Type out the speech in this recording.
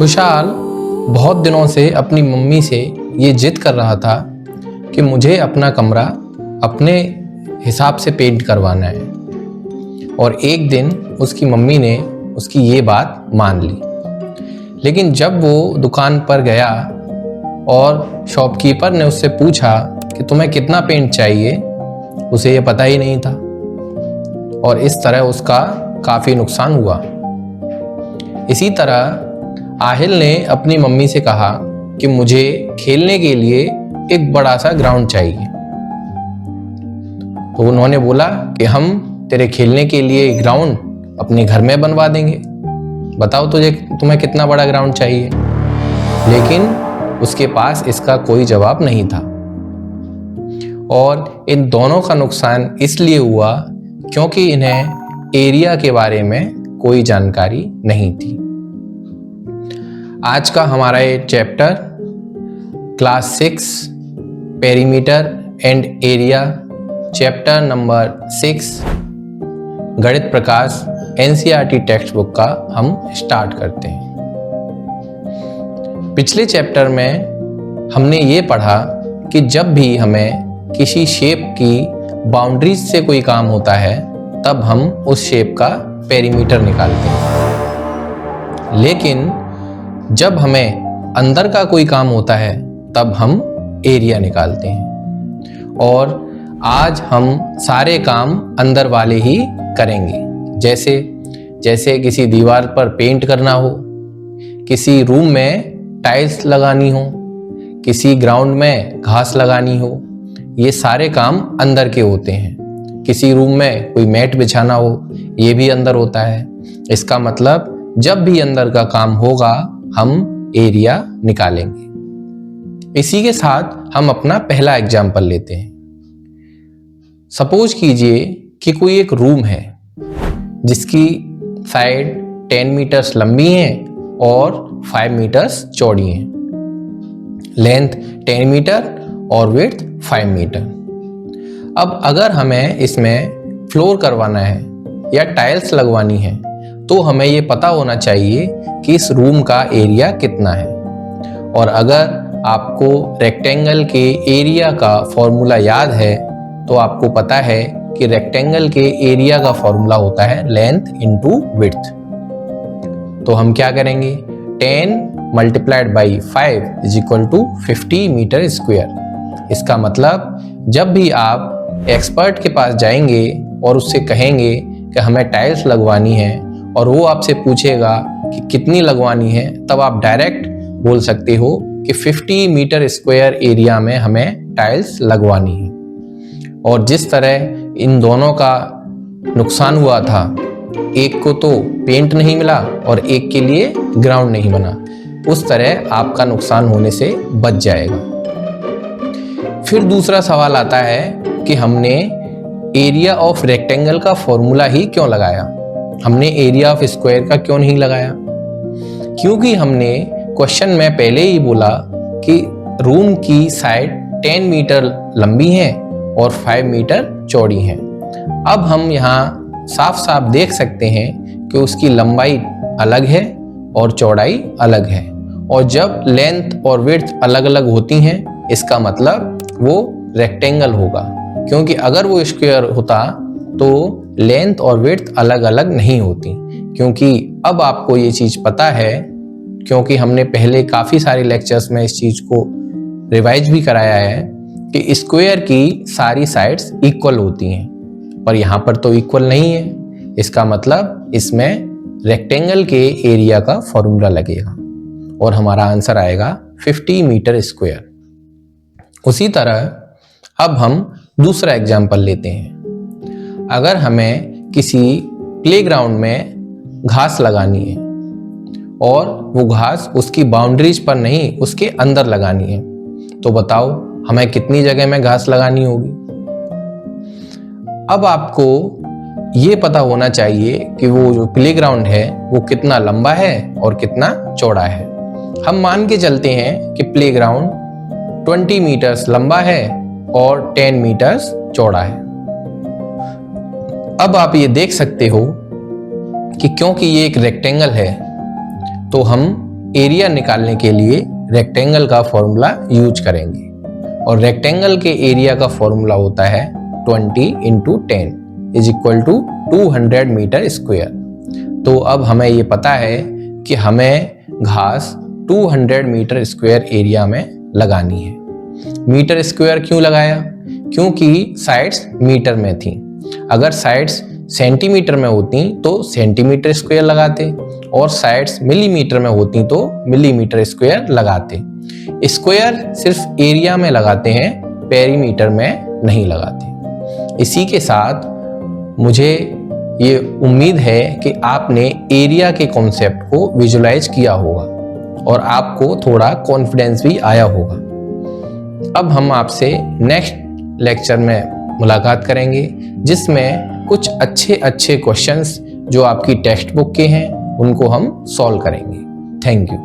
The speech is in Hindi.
खुशहाल बहुत दिनों से अपनी मम्मी से ये जिद कर रहा था कि मुझे अपना कमरा अपने हिसाब से पेंट करवाना है। और एक दिन उसकी मम्मी ने उसकी ये बात मान ली। लेकिन जब वो दुकान पर गया और शॉपकीपर ने उससे पूछा कि तुम्हें कितना पेंट चाहिए, उसे ये पता ही नहीं था और इस तरह उसका काफ़ी नुकसान हुआ। इसी तरह आहिल ने अपनी मम्मी से कहा कि मुझे खेलने के लिए एक बड़ा सा ग्राउंड चाहिए। तो उन्होंने बोला कि हम तेरे खेलने के लिए ग्राउंड अपने घर में बनवा देंगे, बताओ तुम्हें कितना बड़ा ग्राउंड चाहिए। लेकिन उसके पास इसका कोई जवाब नहीं था। और इन दोनों का नुकसान इसलिए हुआ क्योंकि इन्हें एरिया के बारे में कोई जानकारी नहीं थी। आज का हमारा ये chapter class 6 perimeter and area chapter number 6 गणित प्रकाश एनसीईआरटी टेक्स्ट बुक का हम स्टार्ट करते हैं। पिछले चैप्टर में हमने ये पढ़ा कि जब भी हमें किसी शेप की बाउंड्रीज से कोई काम होता है तब हम उस शेप का पेरीमीटर निकालते हैं। लेकिन जब हमें अंदर का कोई काम होता है तब हम एरिया निकालते हैं। और आज हम सारे काम अंदर वाले ही करेंगे, जैसे किसी दीवार पर पेंट करना हो, किसी रूम में टाइल्स लगानी हो, किसी ग्राउंड में घास लगानी हो, ये सारे काम अंदर के होते हैं। किसी रूम में कोई मैट बिछाना हो, ये भी अंदर होता है। इसका मतलब जब भी अंदर का काम होगा हम एरिया निकालेंगे। इसी के साथ हम अपना पहला एग्जाम्पल लेते हैं। सपोज कीजिए कि कोई एक रूम है जिसकी साइड 10 मीटर्स लंबी है और 5 मीटर्स चौड़ी है। लेंथ 10 मीटर और विड्थ 5 मीटर। अब अगर हमें इसमें फ्लोर करवाना है या टाइल्स लगवानी है तो हमें ये पता होना चाहिए कि इस रूम का एरिया कितना है। और अगर आपको रेक्टेंगल के एरिया का फॉर्मूला याद है तो आपको पता है कि रेक्टेंगल के एरिया का फॉर्मूला होता है लेंथ इंटू विड्थ। तो हम क्या करेंगे, 10 multiplied by 5 is equal to 50 metre square. इसका मतलब जब भी आप एक्सपर्ट के पास जाएंगे और उससे कहेंगे कि हमें टाइल्स लगवानी है और वो आपसे पूछेगा कि कितनी लगवानी है, तब आप डायरेक्ट बोल सकते हो कि 50 मीटर स्क्वायर एरिया में हमें टाइल्स लगवानी है। और जिस तरह इन दोनों का नुकसान हुआ था, एक को तो पेंट नहीं मिला और एक के लिए ग्राउंड नहीं बना, उस तरह आपका नुकसान होने से बच जाएगा। फिर दूसरा सवाल आता है कि हमने एरिया ऑफ रेक्टेंगल का फॉर्मूला ही क्यों लगाया, हमने एरिया ऑफ स्क्वायर का क्यों नहीं लगाया। क्योंकि हमने क्वेश्चन में पहले ही बोला कि रूम की साइड 10 मीटर लंबी है और 5 मीटर चौड़ी है। अब हम यहाँ साफ साफ देख सकते हैं कि उसकी लंबाई अलग है और चौड़ाई अलग है। और जब लेंथ और विड्थ अलग अलग होती हैं इसका मतलब वो रेक्टेंगल होगा, क्योंकि अगर वो स्क्वायर होता तो लेंथ और विड्थ अलग अलग नहीं होती। क्योंकि अब आपको ये चीज़ पता है, क्योंकि हमने पहले काफ़ी सारे लेक्चर्स में इस चीज़ को रिवाइज भी कराया है कि स्क्वायर की सारी साइड्स इक्वल होती हैं, पर यहाँ पर तो इक्वल नहीं है। इसका मतलब इसमें रेक्टेंगल के एरिया का फॉर्मूला लगेगा और हमारा आंसर आएगा 50 मीटर स्क्वायर। उसी तरह अब हम दूसरा एग्जाम्पल लेते हैं। अगर हमें किसी प्लेग्राउंड में घास लगानी है और वो घास उसकी बाउंड्रीज पर नहीं उसके अंदर लगानी है, तो बताओ हमें कितनी जगह में घास लगानी होगी। अब आपको ये पता होना चाहिए कि वो जो प्लेग्राउंड है वो कितना लंबा है और कितना चौड़ा है। हम मान के चलते हैं कि प्लेग्राउंड 20 मीटर्स लंबा है और 10 मीटर्स चौड़ा है। अब आप ये देख सकते हो कि क्योंकि ये एक रेक्टेंगल है तो हम एरिया निकालने के लिए रेक्टेंगल का फॉर्मूला यूज करेंगे और रेक्टेंगल के एरिया का फॉर्मूला होता है 20 × 10 is equal to 200 metre square. तो अब हमें ये पता है कि हमें घास 200 मीटर स्क्वायर एरिया में लगानी है। मीटर स्क्वायर क्यों लगाया? क्योंकि साइड्स मीटर में थी। अगर साइड्स सेंटीमीटर में होती तो सेंटीमीटर स्क्वायर लगाते और साइड्स मिलीमीटर में होती तो मिलीमीटर स्क्वायर लगाते। स्क्वायर सिर्फ एरिया में लगाते हैं, पेरीमीटर में नहीं लगाते। इसी के साथ मुझे ये उम्मीद है कि आपने एरिया के कॉन्सेप्ट को विजुलाइज किया होगा और आपको थोड़ा कॉन्फिडेंस भी आया होगा। अब हम आपसे नेक्स्ट लेक्चर में मुलाकात करेंगे जिसमें कुछ अच्छे क्वेश्चंस जो आपकी टेक्स्ट बुक के हैं उनको हम सॉल्व करेंगे। Thank you.